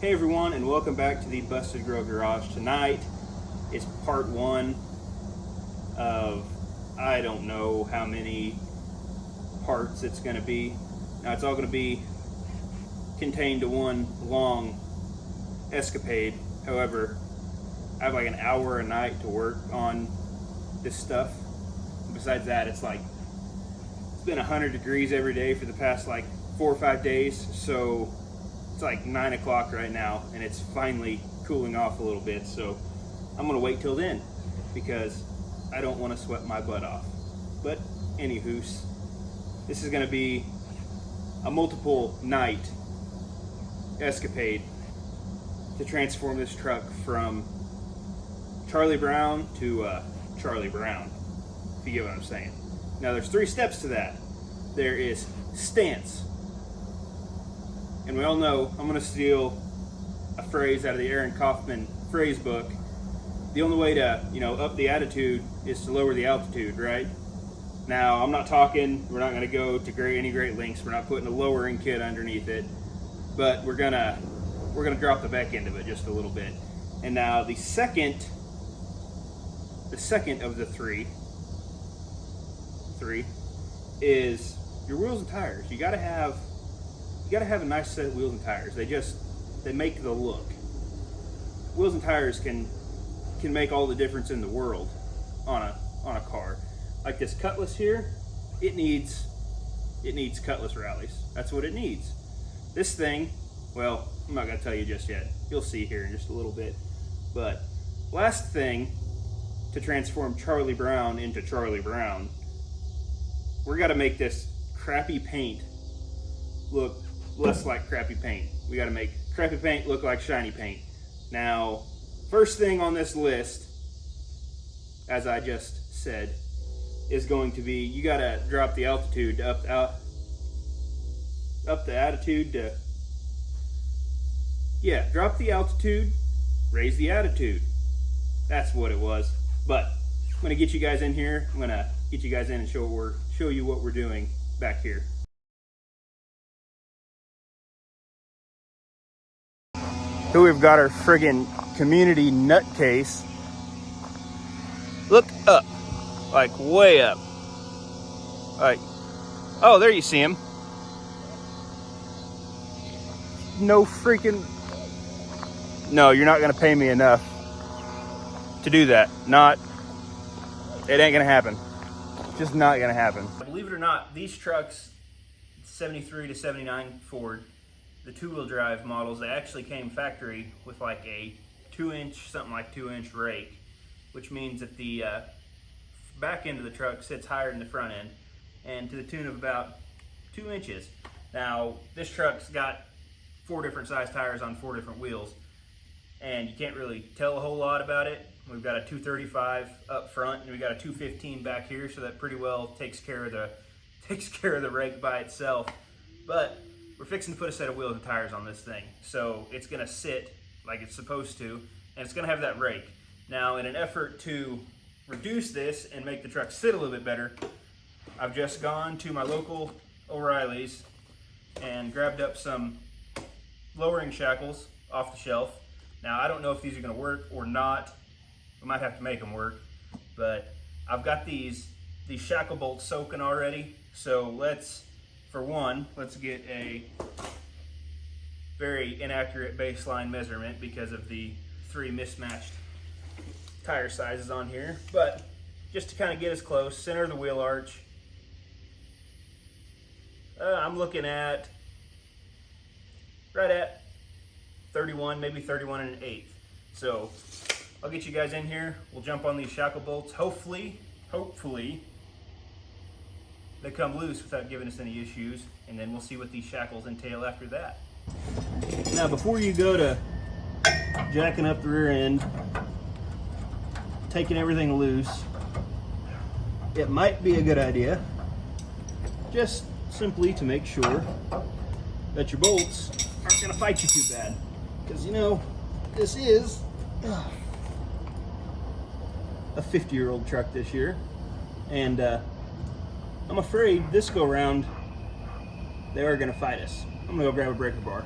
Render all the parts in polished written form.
Hey everyone, and welcome back to the Busted Grill Garage. Tonight is part one of I don't know how many parts it's going to be. Now it's all going to be contained to one long escapade. However, I have like an hour a night to work on this stuff. Besides that, it's been 100 degrees every day for the past like 4 or 5 days, so it's like 9 o'clock right now and it's finally cooling off a little bit. So I'm gonna wait till then because I don't want to sweat my butt off. But anywhoos, this is gonna be a multiple night escapade to transform this truck from Charlie Brown to Charlie Brown, if you get what I'm saying. Now there's 3 steps to that. There is stance, and we all know I'm gonna steal a phrase out of the Aaron Kaufman phrase book. The only way to, up the attitude is to lower the altitude, right? Now I'm not talking, we're not gonna go to any great lengths. We're not putting a lowering kit underneath it, but we're gonna drop the back end of it just a little bit. And now the second of the three is your wheels and tires. You gotta have a nice set of wheels and tires. They make the look. Wheels and tires can make all the difference in the world on a car. Like this Cutlass here, it needs Cutlass rallies. That's what it needs. This thing, well, I'm not gonna tell you just yet. You'll see here in just a little bit. But last thing to transform Charlie Brown into Charlie Brown, we gotta make this crappy paint look less like crappy paint. We gotta make crappy paint look like shiny paint. Now, first thing on this list, as I just said, is going to be you gotta drop the altitude up the attitude to, drop the altitude, raise the attitude. That's what it was. But I'm gonna get you guys in here. I'm gonna get you guys in and show you what we're doing back here. Here we've got our friggin' community nutcase. Look up, like way up. Like, oh, there you see him. No, you're not gonna pay me enough to do that. It ain't gonna happen. Just not gonna happen. Believe it or not, these trucks, 73 to 79 Ford, the 2-wheel drive models, they actually came factory with like a 2-inch rake, which means that the back end of the truck sits higher than the front end, and to the tune of about 2 inches. Now, this truck's got 4 different size tires on 4 different wheels, and you can't really tell a whole lot about it. We've got a 235 up front, and we got a 215 back here, so that pretty well takes care of the rake by itself. But we're fixing to put a set of wheels and tires on this thing, so it's gonna sit like it's supposed to, and it's gonna have that rake. Now, in an effort to reduce this and make the truck sit a little bit better, I've just gone to my local O'Reilly's and grabbed up some lowering shackles off the shelf. Now, I don't know if these are gonna work or not. We might have to make them work, but I've got these shackle bolts soaking already. So let's get a very inaccurate baseline measurement because of the 3 mismatched tire sizes on here. But just to kind of get us close, center of the wheel arch, I'm looking at right at 31, maybe 31 1/8. So I'll get you guys in here. We'll jump on these shackle bolts. Hopefully they come loose without giving us any issues, and then we'll see what these shackles entail after that. Now, before you go to jacking up the rear end, taking everything loose, it might be a good idea just simply to make sure that your bolts aren't gonna fight you too bad. Because this is a 50-year-old truck this year, and I'm afraid this go round they are going to fight us. I'm going to go grab a breaker bar.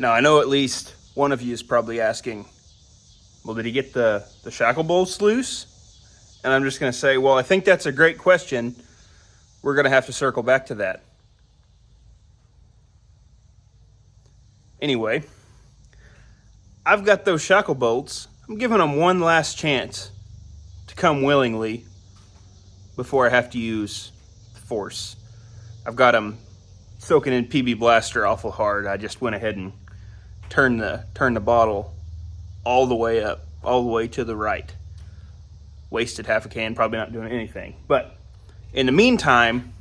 Now, I know at least one of you is probably asking, well, did he get the shackle bolts loose? And I'm just going to say, well, I think that's a great question. We're going to have to circle back to that. Anyway, I've got those shackle bolts. I'm giving them one last chance to come willingly before I have to use force. I've got them soaking in PB Blaster awful hard. I just went ahead and turned the bottle all the way up, all the way to the right. Wasted half a can, probably not doing anything. But in the meantime,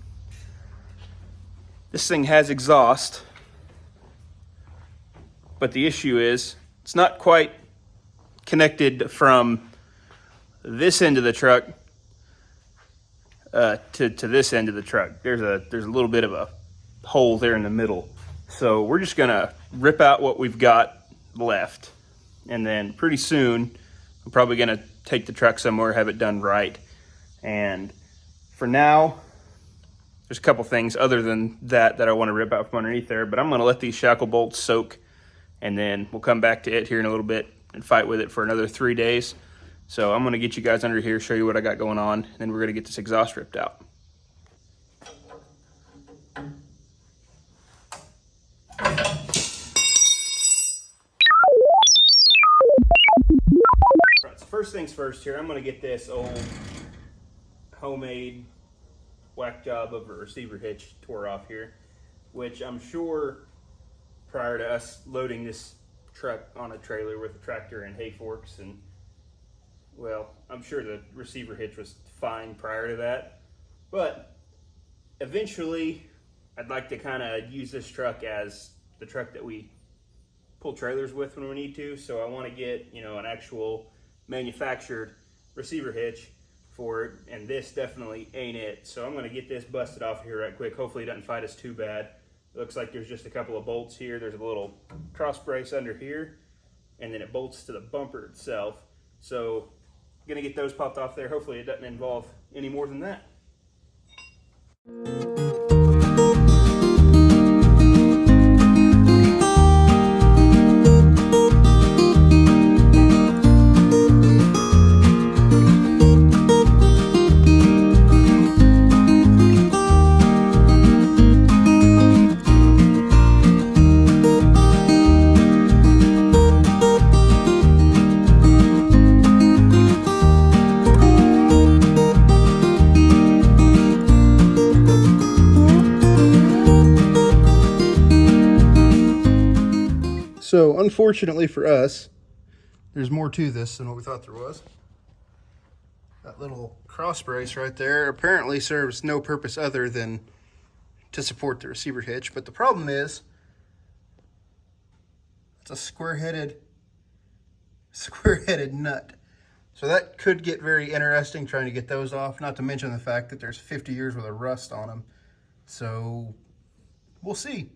this thing has exhaust. But the issue is, it's not quite connected from this end of the truck to this end of the truck. There's a little bit of a hole there in the middle. So we're just gonna rip out what we've got left. And then pretty soon, I'm probably gonna take the truck somewhere, have it done right. And for now, there's a couple things other than that I wanna rip out from underneath there, but I'm gonna let these shackle bolts soak, and then we'll come back to it here in a little bit and fight with it for another 3 days. So I'm gonna get you guys under here, show you what I got going on, and then we're gonna get this exhaust ripped out. Right, so first things first here, I'm gonna get this old homemade whack job of a receiver hitch tore off here, which I'm sure prior to us loading this truck on a trailer with a tractor and hay forks, and well, I'm sure the receiver hitch was fine prior to that, but eventually I'd like to kind of use this truck as the truck that we pull trailers with when we need to. So I want to get, you know, an actual manufactured receiver hitch for it, and this definitely ain't it. So I'm going to get this busted off here right quick. Hopefully it doesn't fight us too bad. It looks like there's just a couple of bolts here. There's a little cross brace under here, and then it bolts to the bumper itself. So I'm going to get those popped off there. Hopefully it doesn't involve any more than that. So unfortunately for us, there's more to this than what we thought there was. That little cross brace right there apparently serves no purpose other than to support the receiver hitch. But the problem is, it's a square-headed nut. So that could get very interesting trying to get those off, not to mention the fact that there's 50 years worth of rust on them. So we'll see.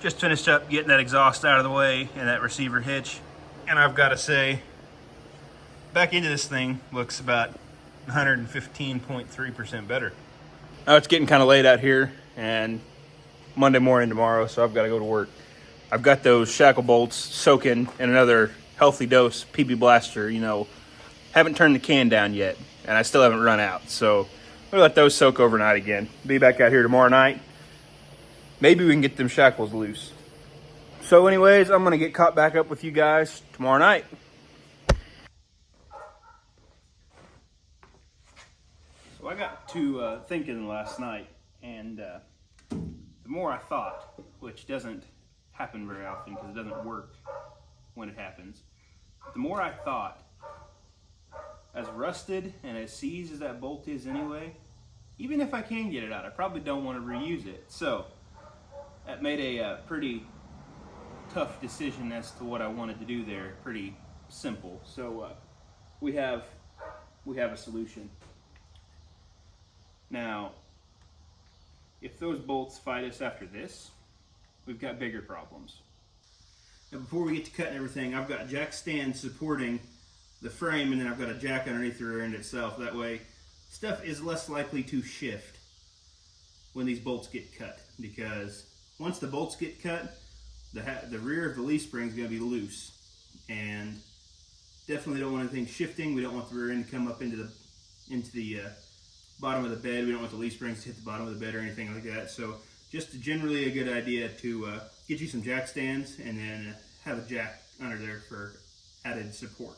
Just finished up getting that exhaust out of the way and that receiver hitch, and I've got to say, back into this thing looks about 115.3% better. Now it's getting kind of late out here, and Monday morning tomorrow, so I've got to go to work. I've got those shackle bolts soaking in another healthy dose PB Blaster. You know, haven't turned the can down yet, and I still haven't run out. So we'll let those soak overnight again. Be back out here tomorrow night. Maybe we can get them shackles loose. So anyways, I'm going to get caught back up with you guys tomorrow night. So I got to thinking last night, and the more I thought, which doesn't happen very often because it doesn't work when it happens, the more I thought, as rusted and as seized as that bolt is anyway, even if I can get it out, I probably don't want to reuse it. So that made a pretty tough decision as to what I wanted to do there. Pretty simple. So we have a solution. Now, if those bolts fight us after this, we've got bigger problems. Now, before we get to cutting everything, I've got jack stands supporting the frame, and then I've got a jack underneath the rear end itself. That way, stuff is less likely to shift when these bolts get cut, because once the bolts get cut, the rear of the leaf spring is going to be loose, and definitely don't want anything shifting. We don't want the rear end to come up into the bottom of the bed. We don't want the leaf springs to hit the bottom of the bed or anything like that. So just generally a good idea to get you some jack stands and then have a jack under there for added support.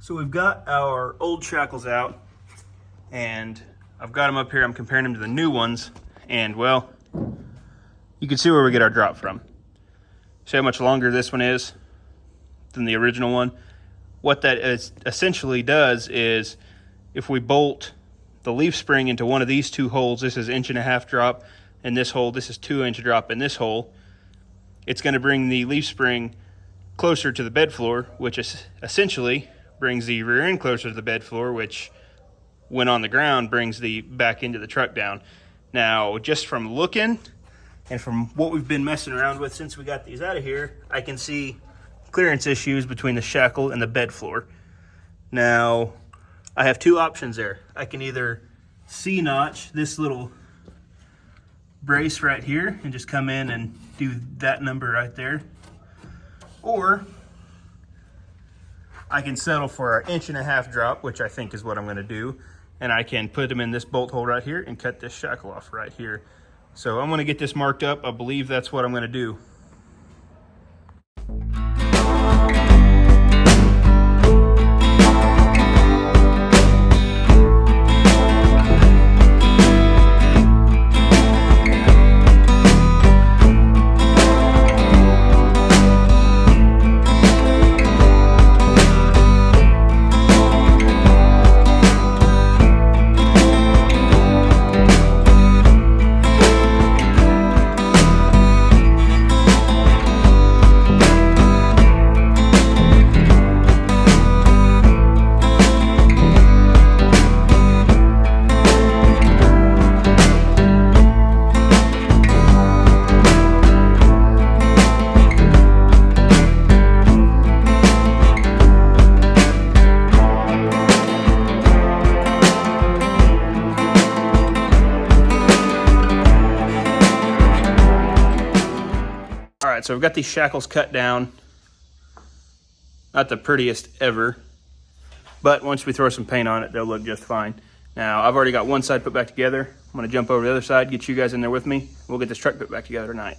So we've got our old shackles out, and I've got them up here. I'm comparing them to the new ones, and well, you can see where we get our drop from. See how much longer this one is than the original one? What that essentially does is, if we bolt the leaf spring into one of these two holes, this is 1.5 inch drop, and this hole, this is 2 inch drop in this hole, it's going to bring the leaf spring closer to the bed floor, which is essentially brings the rear end closer to the bed floor, which when on the ground brings the back end of the truck down. Now, just from looking and from what we've been messing around with since we got these out of here, I can see clearance issues between the shackle and the bed floor. Now, I have two options there. I can either C-notch this little brace right here and just come in and do that number right there, or I can settle for an 1.5 inch drop, which I think is what I'm going to do, and I can put them in this bolt hole right here and cut this shackle off right here. So I'm going to get this marked up. I believe that's what I'm going to do. right, so we've got these shackles cut down. Not the prettiest ever, but once we throw some paint on it, they'll look just fine. Now, I've already got one side put back together. I'm gonna jump over to the other side, get you guys in there with me. We'll get this truck put back together tonight.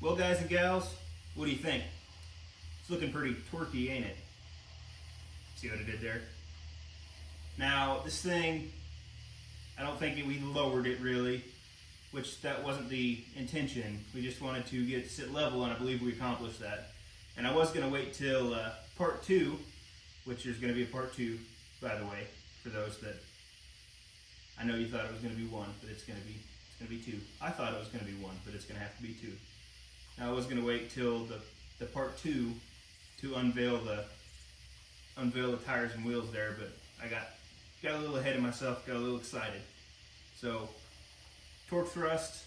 Well, guys and gals, what do you think? It's looking pretty torquey, ain't it? See what I did there? Now, this thing, I don't think we lowered it really, which that wasn't the intention. We just wanted to get it to sit level, and I believe we accomplished that. And I was going to wait till part 2, which there's going to be a part 2, by the way, for those that, I know you thought it was going to be 1, but it's going to be 2. I thought it was going to be 1, but it's going to have to be 2. Now, I was going to wait till the part 2 to unveil the tires and wheels there, but I got a little ahead of myself, got a little excited. So, torque thrust,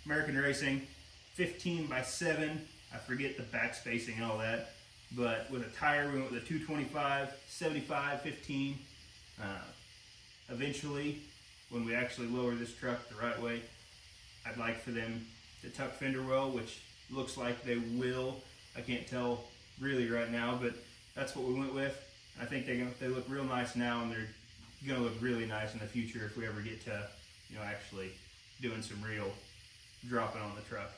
American Racing, 15x7. I forget the back spacing and all that, but with a tire, we went with a 225, 75, 15. Eventually, when we actually lower this truck the right way, I'd like for them to tuck fender well, which looks like they will. I can't tell really right now, but that's what we went with. I think they look real nice now, and they're gonna look really nice in the future if we ever get to, actually doing some real dropping on the truck.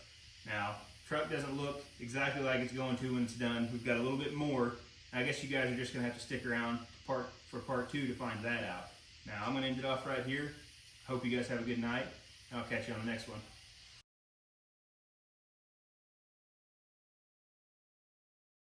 Now, truck doesn't look exactly like it's going to when it's done. We've got a little bit more. I guess you guys are just gonna have to stick around for part 2 to find that out. Now, I'm gonna end it off right here. Hope you guys have a good night. I'll catch you on the next one.